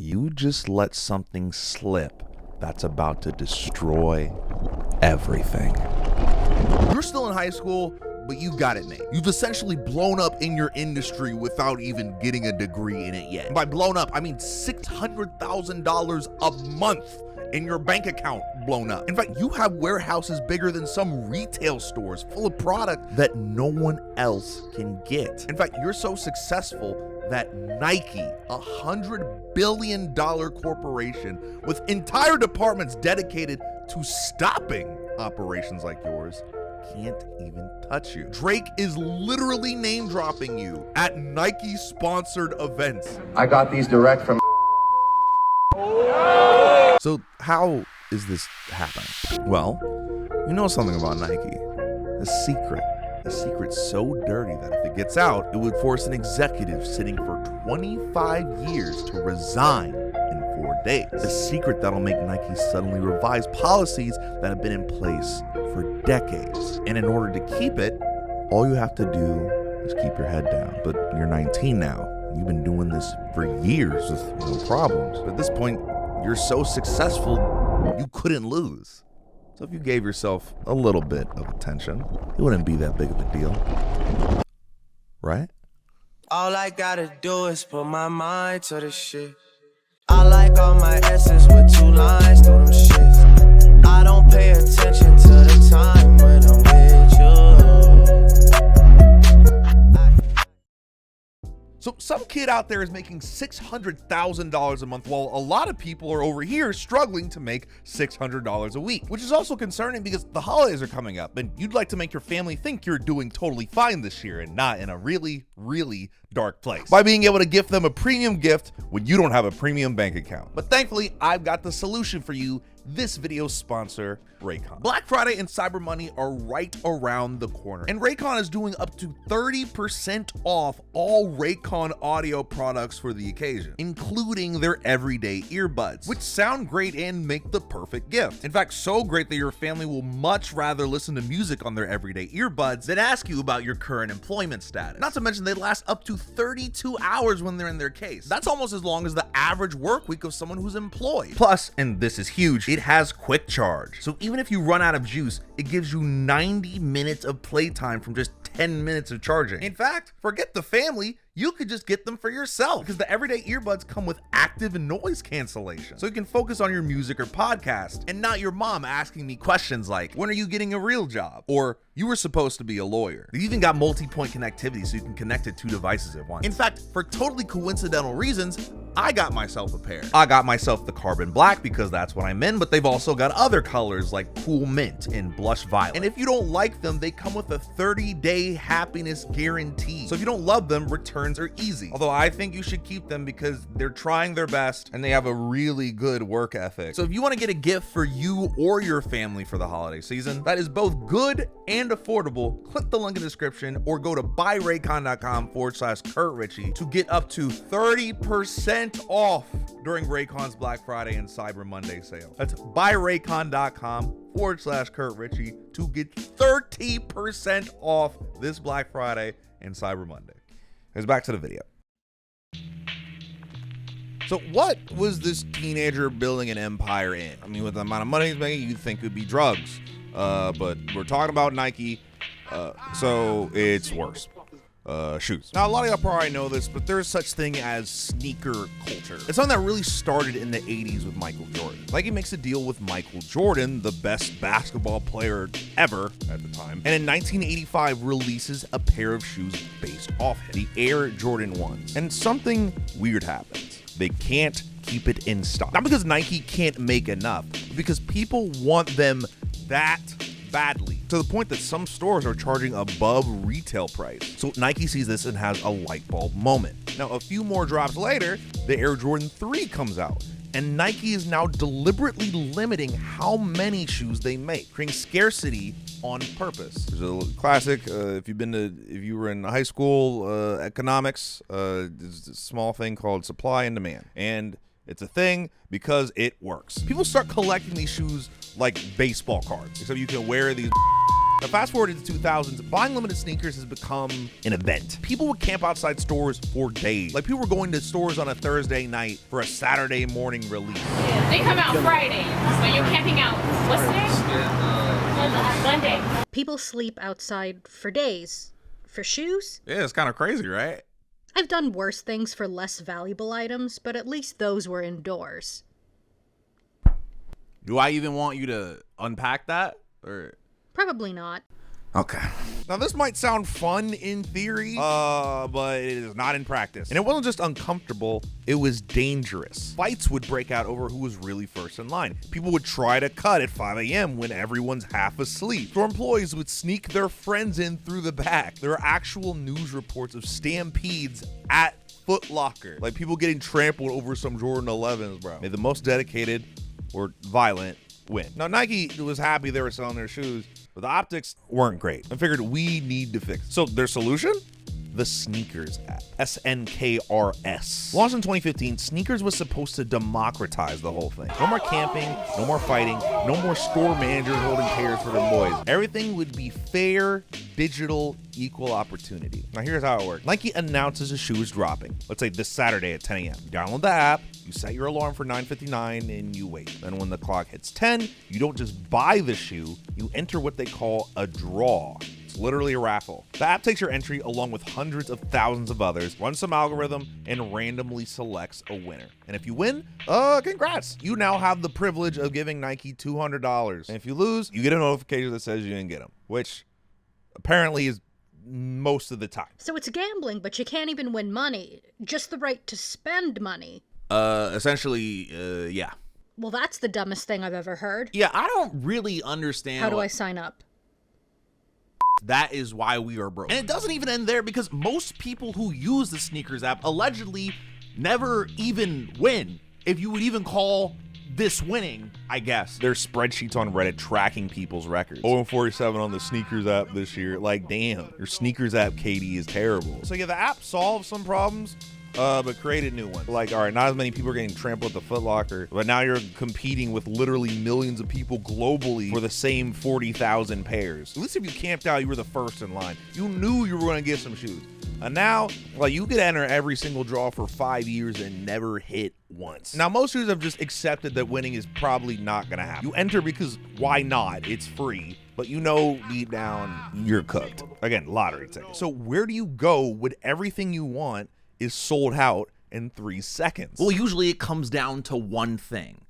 you just let something slip that's about to destroy everything. You're still in high school, but you got it made. You've essentially blown up in your industry without even getting a degree in it yet. And by blown up, I mean $600,000 a month in your bank account blown up. In fact, you have warehouses bigger than some retail stores full of product that no one else can get. In fact, you're so successful that Nike, $100 billion corporation with entire departments dedicated to stopping operations like yours, can't even touch you. Drake is literally name dropping you at Nike sponsored events. I got these direct from. So how is this happening? Well, you know something about Nike. A secret. A secret so dirty that if it gets out, it would force an executive sitting for 25 years to resign in 4 days. A secret that'll make Nike suddenly revise policies that have been in place for decades. And in order to keep it, all you have to do is keep your head down. But you're 19 now. You've been doing this for years with no problems. But at this point, you're so successful, you couldn't lose. So if you gave yourself a little bit of attention, it wouldn't be that big of a deal, right? All I gotta do is put my mind to the shit. I like all my S's with 2 lines through them shits. I don't pay attention to the time when I'm with you. So some kid out there is making $600,000 a month while a lot of people are over here struggling to make $600 a week, which is also concerning because the holidays are coming up and you'd like to make your family think you're doing totally fine this year and not in a really, really dark place by being able to gift them a premium gift when you don't have a premium bank account. But thankfully, I've got the solution for you. This video's sponsor, Raycon. Black Friday and Cyber Monday are right around the corner, and Raycon is doing up to 30% off all Raycon audio products for the occasion, including their everyday earbuds, which sound great and make the perfect gift. In fact, so great that your family will much rather listen to music on their everyday earbuds than ask you about your current employment status. Not to mention they last up to 32 hours when they're in their case. That's almost as long as the average work week of someone who's employed. Plus, and this is huge, it has quick charge. So even if you run out of juice, it gives you 90 minutes of playtime from just 10 minutes of charging. In fact, forget the family, you could just get them for yourself because the everyday earbuds come with active noise cancellation. So you can focus on your music or podcast and not your mom asking me questions like, when are you getting a real job? Or you were supposed to be a lawyer. They even got multi-point connectivity so you can connect to 2 devices at once. In fact, for totally coincidental reasons, I got myself a pair. I got myself the carbon black because that's what I'm in, but they've also got other colors like cool mint and blush violet. And if you don't like them, they come with a 30-day happiness guarantee. So if you don't love them, returns are easy. Although I think you should keep them because they're trying their best and they have a really good work ethic. So if you want to get a gift for you or your family for the holiday season that is both good and affordable, click the link in the description or go to buyraycon.com/CurtRichy to get up to 30% off during Raycon's Black Friday and Cyber Monday sale. That's buyraycon.com/CurtRichy to get 30% off this Black Friday and Cyber Monday. Here's back to the video. So what was this teenager building an empire in? I mean, with the amount of money he's making, you'd think it would be drugs. But we're talking about Nike, so it's worse. Shoes. Now, a lot of y'all probably know this, but there's such thing as sneaker culture. It's something that really started in the 80s with Michael Jordan. Nike makes a deal with Michael Jordan, the best basketball player ever at the time, and in 1985 releases a pair of shoes based off it, the Air Jordan 1s. And something weird happens. They can't keep it in stock. Not because Nike can't make enough, but because people want them that badly, to the point that some stores are charging above retail price. So Nike sees this and has a light bulb moment. Now, a few more drops later, the Air Jordan 3 comes out, and Nike is now deliberately limiting how many shoes they make, creating scarcity on purpose. There's a classic, if you were in high school economics, there's a small thing called supply and demand. And it's a thing because it works. People start collecting these shoes like baseball cards. So you can wear these Now, fast forward to the 2000s, buying limited sneakers has become an event. People would camp outside stores for days. Like, people were going to stores on a Thursday night for a Saturday morning release. Yeah, they come out Friday, so you're camping out what's today? Monday. People sleep outside for days. For shoes? Yeah, it's kind of crazy, right? I've done worse things for less valuable items, but at least those were indoors. Do I even want you to unpack that? Or Probably not. okay. Now, this might sound fun in theory, but it is not in practice. And it wasn't just uncomfortable, it was dangerous. Fights would break out over who was really first in line. People would try to cut at 5 a.m. when everyone's half asleep. Store employees would sneak their friends in through the back. There are actual news reports of stampedes at Foot Locker. Like, people getting trampled over some Jordan 11s, bro. May the most dedicated or violent win. Now, Nike was happy they were selling their shoes, but the optics weren't great. I figured we need to fix it. So their solution? The Sneakers app. SNKRS. Launched in 2015, Sneakers was supposed to democratize the whole thing. No more camping, no more fighting, no more store managers holding pairs for their boys. Everything would be fair, digital, equal opportunity. Now, here's how it works. Nike announces a shoe is dropping. Let's say this Saturday at 10 a.m. You download the app, you set your alarm for 9:59, and you wait. Then when the clock hits 10, you don't just buy the shoe, you enter what they call a draw. It's literally a raffle. The app takes your entry along with hundreds of thousands of others, runs some algorithm, and randomly selects a winner. And if you win, congrats. You now have the privilege of giving Nike $200. And if you lose, you get a notification that says you didn't get them, which apparently is most of the time. So it's gambling, but you can't even win money. Just the right to spend money. Essentially, yeah. Well, that's the dumbest thing I've ever heard. Yeah, I don't really understand. How do I sign up? That is why we are broke. And it doesn't even end there, because most people who use the Sneakers app allegedly never even win. If you would even call this winning, I guess. There's spreadsheets on Reddit tracking people's records. 0-47 on the Sneakers app this year. Like, damn, your Sneakers app, Katie, is terrible. So yeah, the app solves some problems, but created new ones. Like, all right, not as many people are getting trampled at the Foot Locker, but now you're competing with literally millions of people globally for the same 40,000 pairs. At least if you camped out, you were the first in line. You knew you were going to get some shoes. And now, like, you could enter every single draw for 5 years and never hit once. Now, most shoes have just accepted that winning is probably not going to happen. You enter because why not? It's free. But you know deep down, you're cooked. Again, lottery ticket. So where do you go when everything you want is sold out in 3 seconds? Well, usually it comes down to one thing.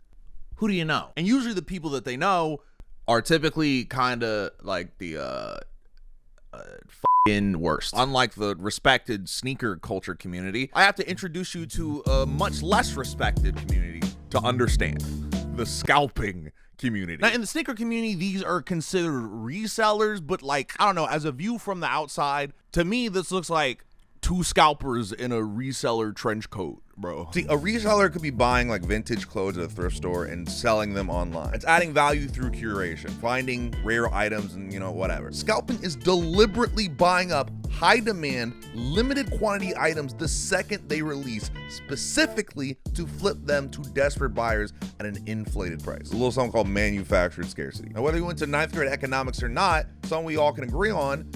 Who do you know? And usually the people that they know are typically kind of like the worst. Unlike the respected sneaker culture community, I have to introduce you to a much less respected community to understand. The scalping community. Now, in the sneaker community, these are considered resellers, but like, I don't know, as a view from the outside, to me, this looks like two scalpers in a reseller trench coat, bro. See, a reseller could be buying like vintage clothes at a thrift store and selling them online. It's adding value through curation, finding rare items and, you know, whatever. Scalping is deliberately buying up high demand, limited quantity items the second they release, specifically to flip them to desperate buyers at an inflated price. A little something called manufactured scarcity. Now, whether you went to 9th grade economics or not, something we all can agree on,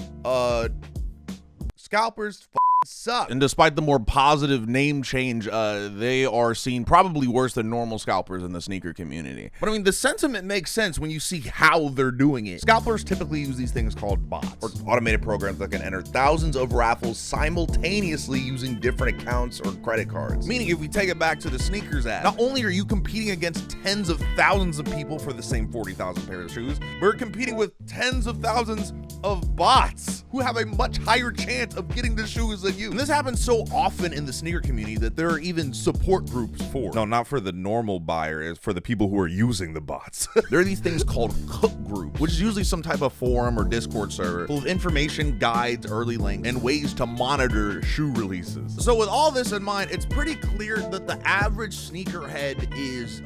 scalpers suck. And despite the more positive name change, they are seen probably worse than normal scalpers in the sneaker community. But I mean, the sentiment makes sense when you see how they're doing it. Scalpers typically use these things called bots, or automated programs that can enter thousands of raffles simultaneously using different accounts or credit cards. Meaning, if we take it back to the Sneakers app, not only are you competing against tens of thousands of people for the same 40,000 pairs of shoes, we're competing with tens of thousands of bots who have a much higher chance of getting the shoes than you. And this happens so often in the sneaker community that there are even support groups for. No, not for the normal buyer, it's for the people who are using the bots. There are these things called cook group, which is usually some type of forum or Discord server full of information, guides, early links, and ways to monitor shoe releases. So with all this in mind, it's pretty clear that the average sneakerhead is,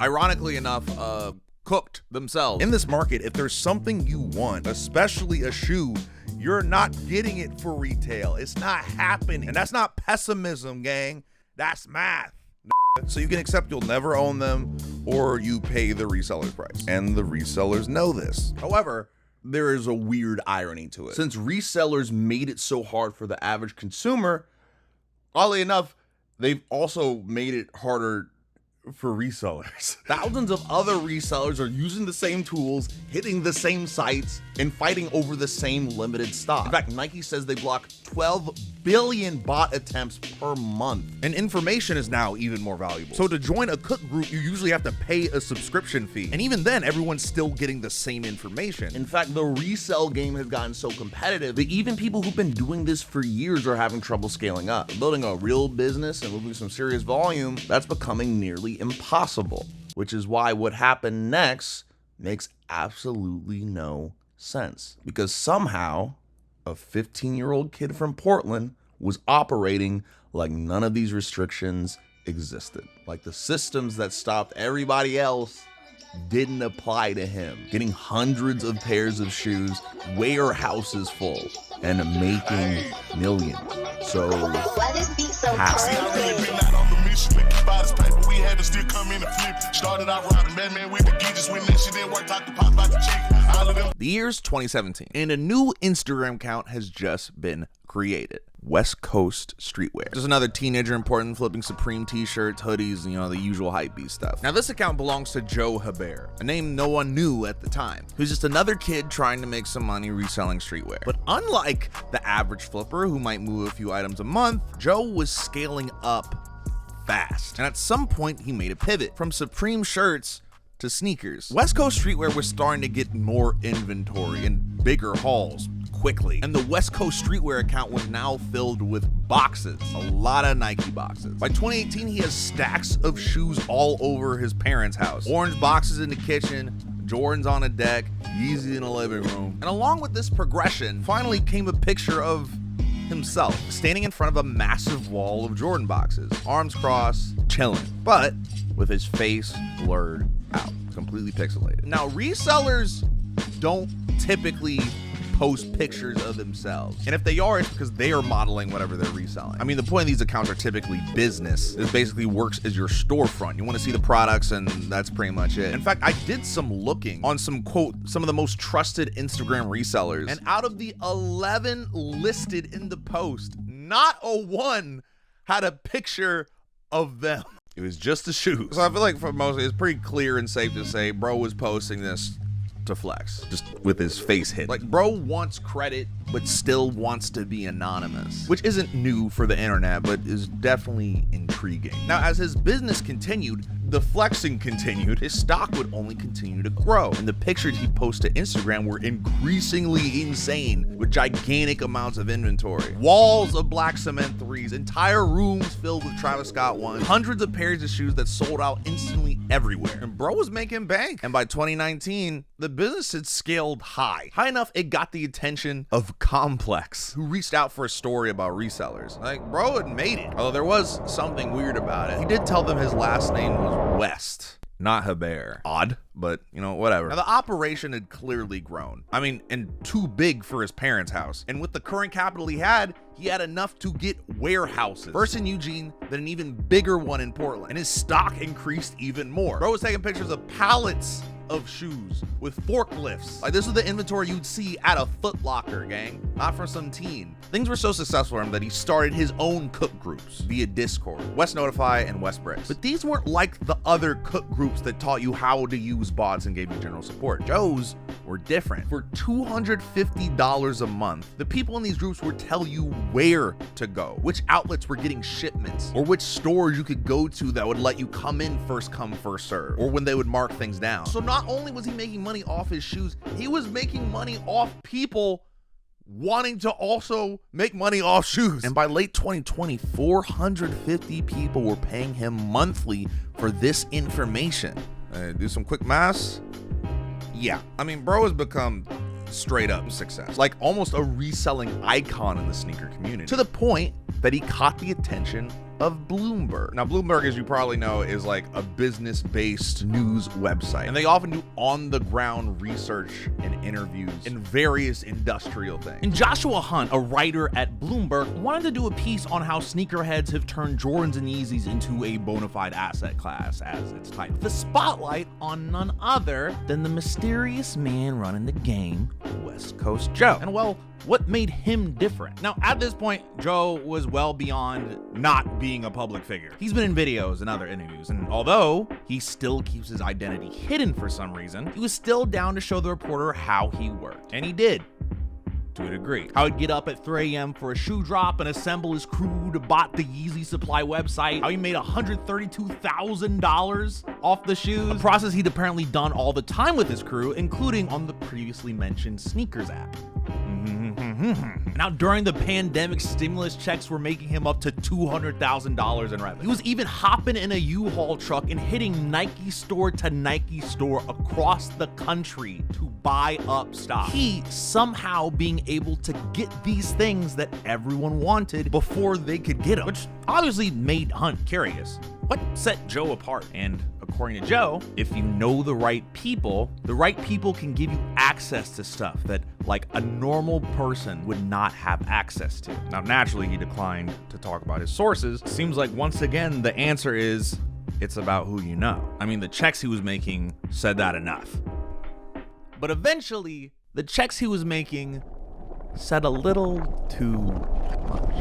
ironically enough, cooked themselves. In this market, if there's something you want, especially a shoe, you're not getting it for retail. It's not happening. And that's not pessimism, gang. That's math. So you can accept you'll never own them, or you pay the reseller's price. And the resellers know this. However, there is a weird irony to it. Since resellers made it so hard for the average consumer, oddly enough, they've also made it harder for resellers. Thousands of other resellers are using the same tools, hitting the same sites, and fighting over the same limited stock. In fact, Nike says they block 12 billion bot attempts per month. And information is now even more valuable. So to join a cook group, you usually have to pay a subscription fee. And even then, everyone's still getting the same information. In fact, the resell game has gotten so competitive that even people who've been doing this for years are having trouble scaling up. Building a real business and moving some serious volume, that's becoming nearly impossible, which is why what happened next makes absolutely no sense. Because somehow a 15-year-old kid from Portland was operating like none of these restrictions existed. Like the systems that stopped everybody else didn't apply to him. Getting hundreds of pairs of shoes, warehouses full, and making millions. So passive. We had to still come in and flip. Started out riding Batman with the geezers when that shit didn't work, talk to pop about the chick. All of them. The year's 2017, and a new Instagram account has just been created. West Coast Streetwear. Just another teenager in Portland flipping Supreme t-shirts, hoodies, and, you know, the usual hypebeast stuff. Now, this account belongs to Joe Hebert, a name no one knew at the time, who's just another kid trying to make some money reselling streetwear. But unlike the average flipper who might move a few items a month, Joe was scaling up fast. And at some point, he made a pivot from Supreme shirts to sneakers. West Coast Streetwear was starting to get more inventory and bigger hauls quickly. And the West Coast Streetwear account was now filled with boxes, a lot of Nike boxes. By 2018, he has stacks of shoes all over his parents' house. Orange boxes in the kitchen, Jordans on a deck, Yeezy in a living room. And along with this progression, finally came a picture of himself standing in front of a massive wall of Jordan boxes, arms crossed, chilling, but with his face blurred out, completely pixelated. Now, resellers don't typically post pictures of themselves, and if they are, it's because they are modeling whatever they're reselling. I mean, the point of these accounts are typically business. This basically works as your storefront. You want to see the products, and that's pretty much it. In fact, I did some looking on some of the most trusted Instagram resellers, and out of the 11 listed in the post, not a one had a picture of them. It was just the shoes. So I feel like for most, it's pretty clear and safe to say bro was posting this to flex, just with his face hit. Like, bro wants credit, but still wants to be anonymous, which isn't new for the internet, but is definitely intriguing. Now, as his business continued, the flexing continued, his stock would only continue to grow, and the pictures he posted to Instagram were increasingly insane, with gigantic amounts of inventory. Walls of black cement 3s, entire rooms filled with Travis Scott 1s, hundreds of pairs of shoes that sold out instantly everywhere, and bro was making bank. And by 2019, the business had scaled high enough it got the attention of Complex, who reached out for a story about resellers. Like, bro had made it, although there was something weird about it. He did tell them his last name was West, not Hebert. Odd, but, you know, whatever. Now, the operation had clearly grown. I mean, and too big for his parents' house. And with the current capital he had enough to get warehouses. First in Eugene, then an even bigger one in Portland. And his stock increased even more. Bro was taking pictures of pallets of shoes with forklifts. Like, this is the inventory you'd see at a Foot Locker, gang, not for some teen. Things were so successful for him that he started his own cook groups via Discord, West Notify and West Bricks. But these weren't like the other cook groups that taught you how to use bots and gave you general support. Joe's were different. For $250 a month, the people in these groups would tell you where to go, which outlets were getting shipments, or which stores you could go to that would let you come in first come, first serve, or when they would mark things down. So not only was he making money off his shoes, he was making money off people wanting to also make money off shoes. And by late 2020, 450 people were paying him monthly for this information. Do some quick math. Yeah, I mean, bro has become straight up success, like almost a reselling icon in the sneaker community, to the point that he caught the attention of Bloomberg. Now, Bloomberg, as you probably know, is like a business-based news website, and they often do on-the-ground research and interviews in various industrial things. And Joshua Hunt, a writer at Bloomberg, wanted to do a piece on how sneakerheads have turned Jordans and Yeezys into a bona fide asset class, as it's typed. The spotlight on none other than the mysterious man running the game, West Coast Joe. And well, what made him different? Now, at this point, Joe was well beyond not being a public figure. He's been in videos and other interviews, and although he still keeps his identity hidden for some reason, he was still down to show the reporter how he worked. And he did. To a degree. How he'd get up at 3 a.m. for a shoe drop and assemble his crew to bot the Yeezy Supply website. How he made $132,000 off the shoes. A process he'd apparently done all the time with his crew, including on the previously mentioned sneakers app. Now, during the pandemic, stimulus checks were making him up to $200,000 in revenue. He was even hopping in a U-Haul truck and hitting Nike store to Nike store across the country to buy up stock. He somehow being able to get these things that everyone wanted before they could get them, which obviously made Hunt curious. What set Joe apart? And according to Joe, if you know the right people can give you access to stuff that like a normal person would not have access to. Now, naturally, he declined to talk about his sources. Seems like once again, the answer is it's about who you know. I mean, the checks he was making said that enough. But eventually, the checks he was making said a little too much.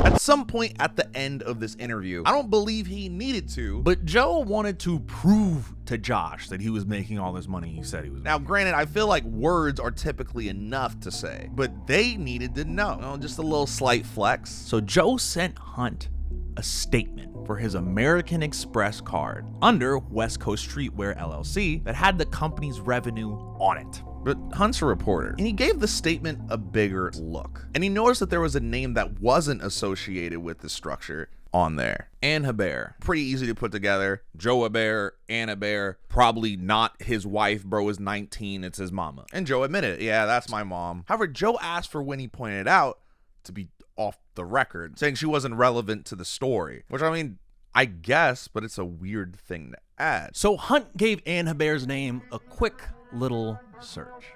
At some point at the end of this interview, I don't believe he needed to, but Joe wanted to prove to Josh that he was making all this money he said he was making. Now, granted, I feel like words are typically enough to say, but they needed to know. You know, just a little slight flex. So Joe sent Hunt a statement for his American Express card under West Coast Streetwear LLC that had the company's revenue on it. But Hunt's a reporter, and he gave the statement a bigger look. And he noticed that there was a name that wasn't associated with the structure on there. Ann Hebert. Pretty easy to put together. Joe Hebert, Ann Hebert. Probably not his wife. Bro is 19. It's his mama. And Joe admitted, yeah, that's my mom. However, Joe asked for when he pointed out to be off the record, saying she wasn't relevant to the story. Which, I mean, I guess, but it's a weird thing to add. So Hunt gave Ann Hebert's name a quick little search.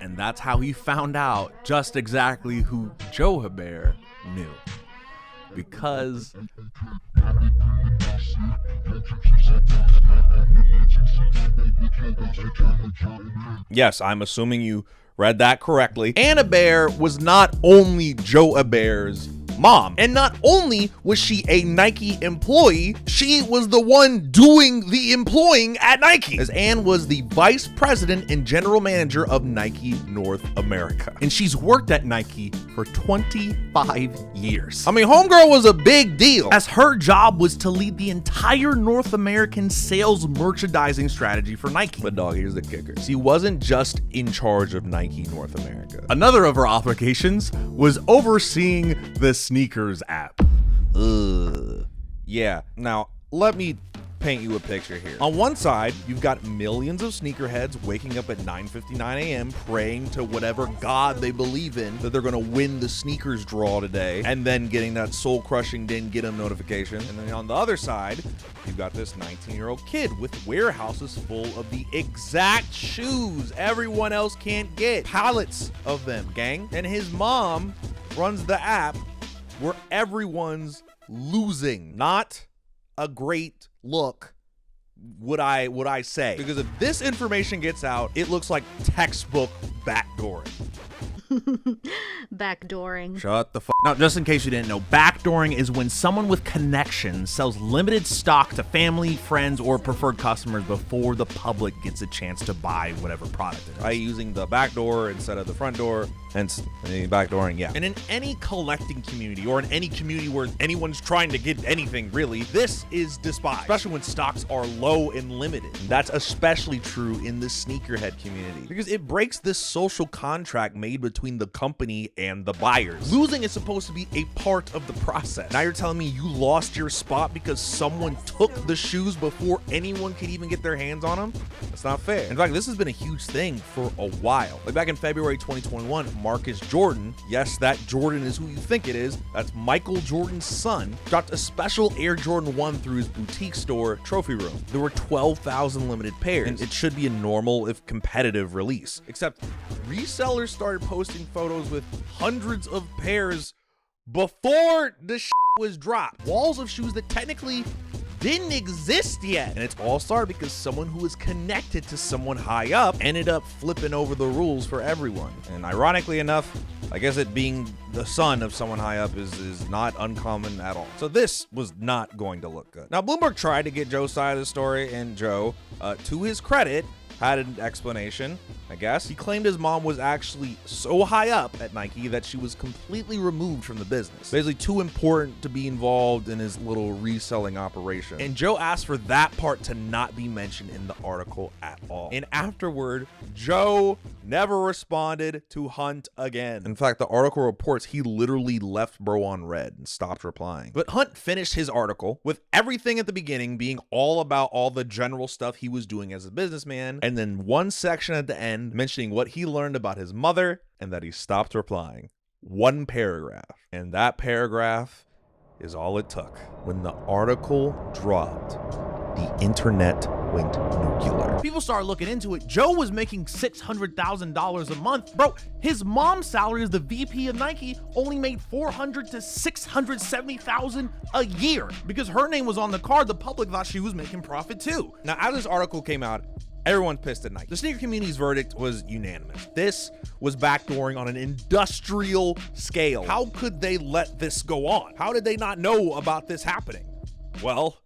And that's how he found out just exactly who Joe Hebert knew. Because yes, I'm assuming you read that correctly. Ann Hebert was not only Joe Hebert's mom, and not only was she a Nike employee, she was the one doing the employing at Nike, as Ann was the vice president and general manager of Nike North America, and she's worked at Nike for 25 years. I mean, homegirl was a big deal, as her job was to lead the entire North American sales merchandising strategy for Nike. But dog, here's the kicker. She wasn't just in charge of Nike North America. Another of her obligations was overseeing the sneakers app. Yeah, now let me paint you a picture here. On one side, you've got millions of sneakerheads waking up at 9:59 a.m. praying to whatever god they believe in that they're gonna win the sneakers draw today, and then getting that soul-crushing didn't get them notification. And then on the other side, you've got this 19-year-old kid with warehouses full of the exact shoes everyone else can't get. Pallets of them, gang. And his mom runs the app where everyone's losing. Not a great look, would I say, because if this information gets out, it looks like textbook backdooring. Backdooring. Shut the fuck. Now, just in case you didn't know, backdooring is when someone with connections sells limited stock to family, friends, or preferred customers before the public gets a chance to buy whatever product it is. By using the back door instead of the front door, hence the backdooring, yeah. And in any collecting community, or in any community where anyone's trying to get anything, really, this is despised, especially when stocks are low and limited. And that's especially true in the sneakerhead community, because it breaks this social contract made between between the company and the buyers. Losing is supposed to be a part of the process. Now you're telling me you lost your spot because someone took the shoes before anyone could even get their hands on them? That's not fair. In fact, this has been a huge thing for a while. Like back in February 2021, Marcus Jordan, yes, that Jordan is who you think it is, that's Michael Jordan's son, dropped a special Air Jordan 1 through his boutique store, Trophy Room. There were 12,000 limited pairs, and it should be a normal, if competitive, release. Except resellers started posting photos with hundreds of pairs before the was dropped. Walls of shoes that technically didn't exist yet. And it's all started because someone who was connected to someone high up ended up flipping over the rules for everyone. And ironically enough, I guess it being the son of someone high up is not uncommon at all. So this was not going to look good. Now, Bloomberg tried to get Joe's side of the story, and Joe, to his credit, had an explanation, I guess. He claimed his mom was actually so high up at Nike that she was completely removed from the business. Basically too important to be involved in his little reselling operation. And Joe asked for that part to not be mentioned in the article at all. And afterward, Joe never responded to Hunt again. In fact, the article reports he literally left bro on red and stopped replying. But Hunt finished his article with everything at the beginning being all about all the general stuff he was doing as a businessman, and then one section at the end mentioning what he learned about his mother and that he stopped replying. One paragraph. And that paragraph is all it took. When the article dropped, the internet went nuclear. People started looking into it. Joe was making $600,000 a month. Bro, his mom's salary as the VP of Nike only made $400,000 to $670,000 a year. Because her name was on the card, the public thought she was making profit too. Now, as this article came out, everyone's pissed at Nike. The sneaker community's verdict was unanimous. This was backdooring on an industrial scale. How could they let this go on? How did they not know about this happening? Well,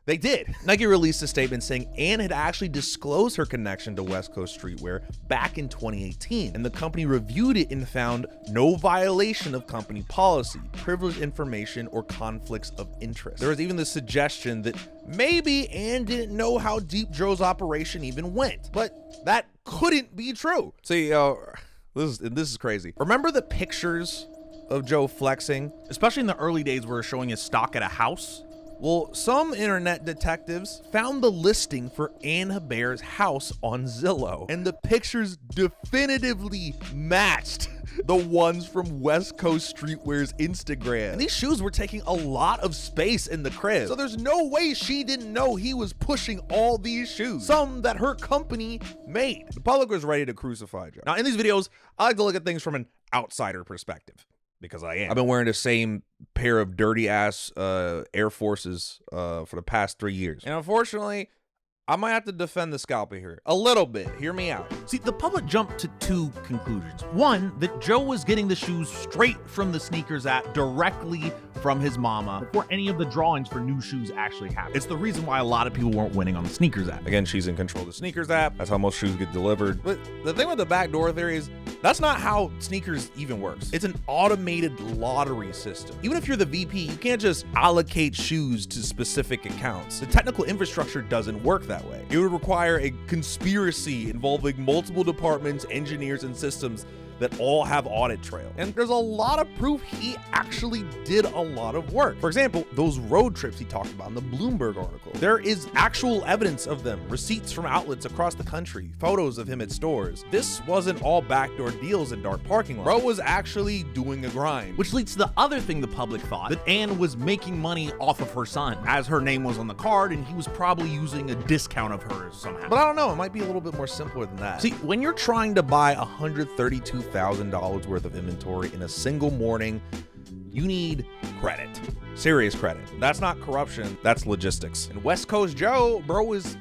they did. Nike released a statement saying Ann had actually disclosed her connection to West Coast streetwear back in 2018, and the company reviewed it and found no violation of company policy, privileged information, or conflicts of interest. There was even the suggestion that maybe Ann didn't know how deep Joe's operation even went, but that couldn't be true. See, this is crazy. Remember the pictures of Joe flexing? Especially in the early days where showing his stock at a house. Well, some internet detectives found the listing for Ann Hebert's house on Zillow, and the pictures definitively matched the ones from West Coast Streetwear's Instagram. And these shoes were taking a lot of space in the crib, so there's no way she didn't know he was pushing all these shoes, some that her company made. The public was ready to crucify Joe. Now, in these videos, I like to look at things from an outsider perspective, because I am. I've been wearing the same pair of dirty ass Air Forces for the past 3 years. And unfortunately, I might have to defend the scalper here a little bit. Hear me out. See, the public jumped to two conclusions. One, that Joe was getting the shoes straight from the sneakers app directly from his mama before any of the drawings for new shoes actually happened. It's the reason why a lot of people weren't winning on the sneakers app. Again, she's in control of the sneakers app. That's how most shoes get delivered. But the thing with the backdoor theory is that's not how sneakers even works. It's an automated lottery system. Even if you're the VP, you can't just allocate shoes to specific accounts. The technical infrastructure doesn't work that way. It would require a conspiracy involving multiple departments, engineers, and systems that all have audit trail. And there's a lot of proof he actually did a lot of work. For example, those road trips he talked about in the Bloomberg article. There is actual evidence of them, receipts from outlets across the country, photos of him at stores. This wasn't all backdoor deals in dark parking lots. Bro was actually doing a grind. Which leads to the other thing the public thought, that Ann was making money off of her son, as her name was on the card, and he was probably using a discount of hers somehow. But I don't know, it might be a little bit more simpler than that. See, when you're trying to buy $132,000 worth of inventory in a single morning, you need credit. Serious credit. That's not corruption, that's logistics. And West Coast Joe, bro, is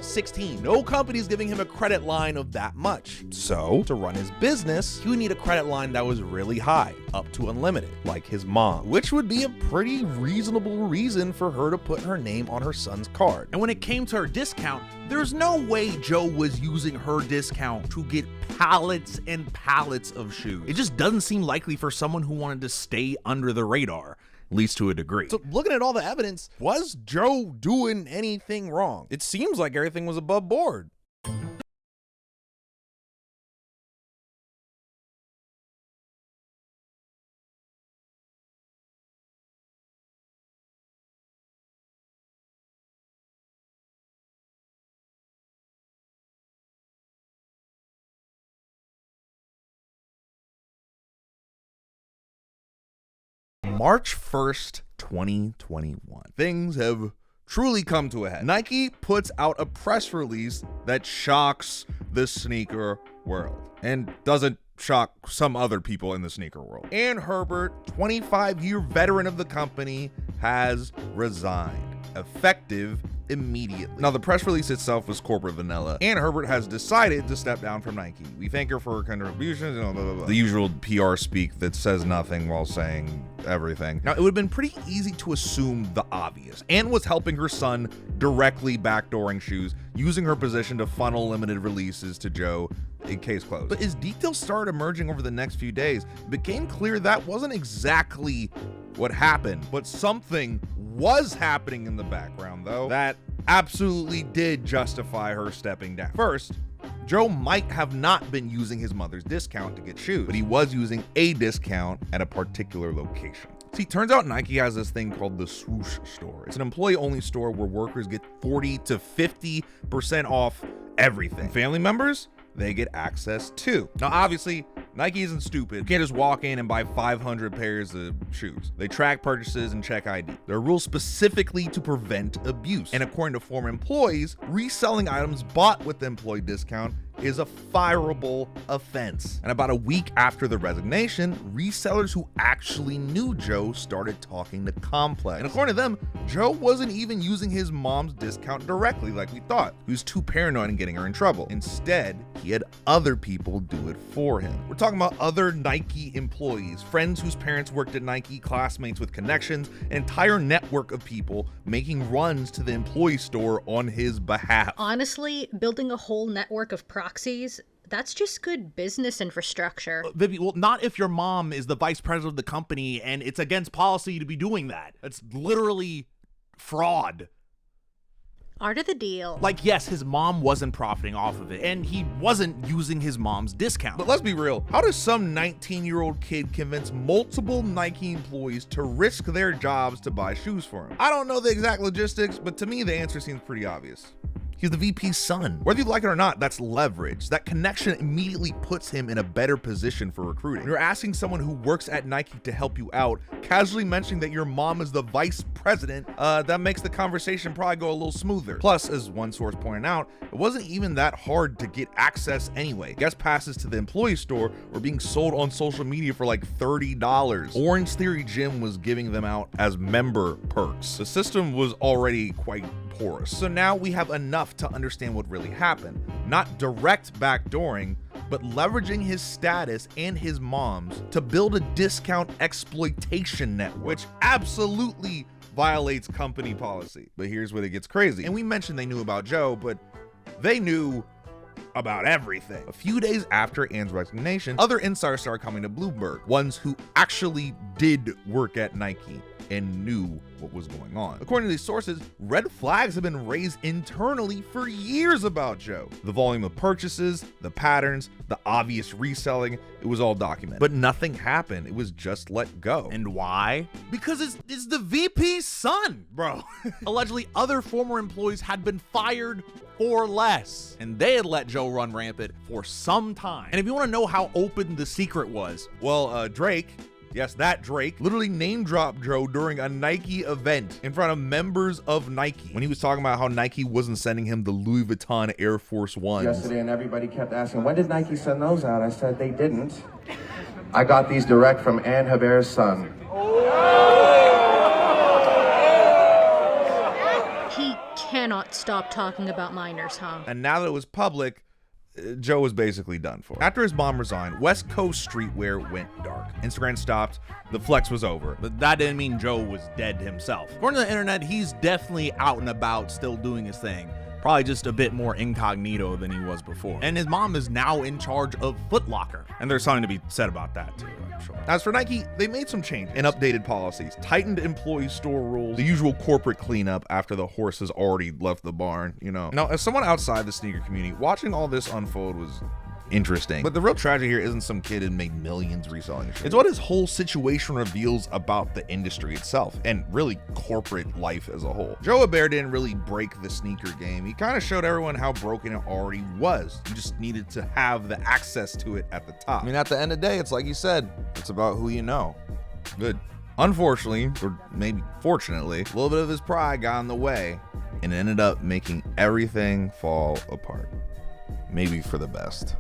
16. No company's giving him a credit line of that much. So, to run his business, he would need a credit line that was really high, up to unlimited, like his mom, which would be a pretty reasonable reason for her to put her name on her son's card. And when it came to her discount, there's no way Joe was using her discount to get pallets and pallets of shoes. It just doesn't seem likely for someone who wanted to stay under the radar, at least to a degree. So looking at all the evidence, was Joe doing anything wrong? It seems like everything was above board. March 1st, 2021. Things have truly come to a head. Nike puts out a press release that shocks the sneaker world and doesn't shock some other people in the sneaker world. Ann Herbert, 25-year veteran of the company, has resigned, effective immediately. Now, the press release itself was corporate vanilla. Ann Herbert has decided to step down from Nike. We thank her for her contributions, blah, blah, blah. The usual PR speak that says nothing while saying everything. Now, it would have been pretty easy to assume the obvious. Ann was helping her son directly backdooring shoes, using her position to funnel limited releases to Joe in case closed. But as details started emerging over the next few days, it became clear that wasn't exactly what happened, but something was happening in the background, though, that absolutely did justify her stepping down. First, Joe might have not been using his mother's discount to get shoes, but he was using a discount at a particular location. See, turns out Nike has this thing called the Swoosh store. It's an employee-only store where workers get 40 to 50% off everything. Family members, they get access too. Now, obviously, Nike isn't stupid. You can't just walk in and buy 500 pairs of shoes. They track purchases and check ID. There are rules specifically to prevent abuse. And according to former employees, reselling items bought with the employee discount is a fireable offense. And about a week after the resignation, resellers who actually knew Joe started talking to Complex. And according to them, Joe wasn't even using his mom's discount directly like we thought. He was too paranoid in getting her in trouble. Instead, he had other people do it for him. We're talking about other Nike employees, friends whose parents worked at Nike, classmates with connections, an entire network of people making runs to the employee store on his behalf. Honestly, building a whole network of proxies, that's just good business infrastructure. Vibi, well, not if your mom is the vice president of the company and it's against policy to be doing that. That's literally fraud. Art of the deal. Like, yes, his mom wasn't profiting off of it, and he wasn't using his mom's discount. But let's be real. How does some 19-year-old kid convince multiple Nike employees to risk their jobs to buy shoes for him? I don't know the exact logistics, but to me, the answer seems pretty obvious. He's the VP's son. Whether you like it or not, that's leverage. That connection immediately puts him in a better position for recruiting. When you're asking someone who works at Nike to help you out, casually mentioning that your mom is the vice president, that makes the conversation probably go a little smoother. Plus, as one source pointed out, it wasn't even that hard to get access anyway. Guest passes to the employee store were being sold on social media for like $30. Orange Theory Gym was giving them out as member perks. The system was already quite porous. So now we have enough to understand what really happened. Not direct backdooring, but leveraging his status and his mom's to build a discount exploitation network, which absolutely violates company policy. But here's where it gets crazy. And we mentioned they knew about Joe, but they knew about everything. A few days after Ann's resignation, other insiders started coming to Bloomberg, ones who actually did work at Nike and knew what was going on. According to these sources, red flags have been raised internally for years about Joe. The volume of purchases, the patterns, the obvious reselling, it was all documented. But nothing happened. It was just let go. And why? Because it's the VP's son, bro. Allegedly, other former employees had been fired for less, and they had let Joe run rampant for some time. And if you want to know how open the secret was, well, Drake, yes, that Drake, literally name dropped Joe during a Nike event in front of members of Nike when he was talking about how Nike wasn't sending him the Louis Vuitton Air Force Ones. Yesterday, and everybody kept asking, when did Nike send those out? I said they didn't. I got these direct from Ann Herbert's son. He cannot stop talking about minors, huh? And now that it was public, Joe was basically done for. After his mom resigned, West Coast streetwear went dark. Instagram stopped, the flex was over. But that didn't mean Joe was dead himself. According to the internet, he's definitely out and about, still doing his thing. Probably just a bit more incognito than he was before. And his mom is now in charge of Foot Locker. And there's something to be said about that too, I'm sure. As for Nike, they made some changes and updated policies, tightened employee store rules, the usual corporate cleanup after the horse has already left the barn, you know. Now, as someone outside the sneaker community, watching all this unfold was interesting. But the real tragedy here isn't some kid who made millions reselling shit. It's what his whole situation reveals about the industry itself and really corporate life as a whole. Joe Hebert didn't really break the sneaker game. He kind of showed everyone how broken it already was. You just needed to have the access to it at the top. I mean, at the end of the day, it's like you said, it's about who you know. Good. Unfortunately, or maybe fortunately, a little bit of his pride got in the way and ended up making everything fall apart. Maybe for the best.